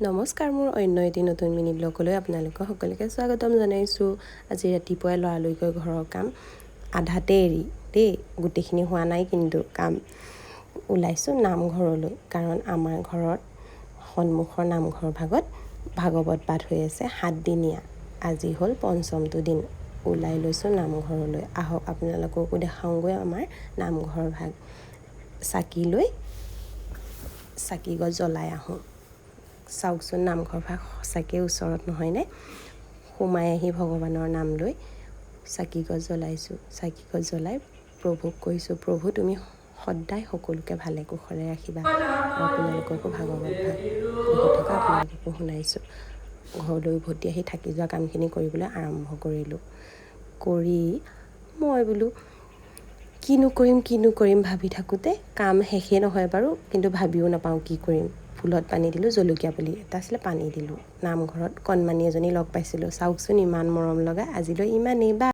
নমস্কাৰ, মোৰ অন্য এটি নতুন মিনি ব্লগলৈ আপোনালোকক সকলোকে স্বাগতম জনাইছোঁ। আজি ৰাতিপুৱাই লৰালৰি কৰি ঘৰৰ কাম আধাতে এৰি দেই, গোটেইখিনি হোৱা নাই কিন্তু কাম ওলাইছোঁ নামঘৰলৈ। কাৰণ আমাৰ ঘৰত সন্মুখৰ নামঘৰ ভাগত ভাগৱত পাঠ হৈ আছে 7 দিনীয়া। আজি হ'ল 5মটো দিন। ওলাই লৈছোঁ নামঘৰলৈ। আহক আপোনালোককো দেখাওঁগৈ আমাৰ নামঘৰ ভাগ। চাকি লৈ চাকিগছ জ্বলাই আহোঁ। চাওকচোন নামঘৰ ভাগ সঁচাকৈ ওচৰত নহয়নে? সোমাই আহি ভগৱানৰ নাম লৈ চাকিগছ জ্বলাইছোঁ। চাকিগছ জ্বলাই প্ৰভুক কৈছোঁ, প্ৰভু তুমি সদায় সকলোকে ভালে কুশলে ৰাখিবা। আৰু আপোনালোককো ভাগৱত ভাগ পঢ়ি থকা আপোনালোককো শুনাইছোঁ। ঘৰলৈ উভতি আহি থাকি যোৱা কামখিনি কৰিবলৈ আৰম্ভ কৰিলোঁ। কৰি মই বোলো কিনো কৰিম ভাবি থাকোঁতে কাম শেষেই নহয় বাৰু, কিন্তু ভাবিও নাপাওঁ কি কৰিম। ফুলত পানী দিলোঁ, জলকীয়া পুলি এটা আছিলে পানী দিলোঁ। নামঘৰত কণমানি এজনী লগ পাইছিলোঁ। চাওকচোন ইমান মৰম লগা, আজিলৈ ইমানেই বা।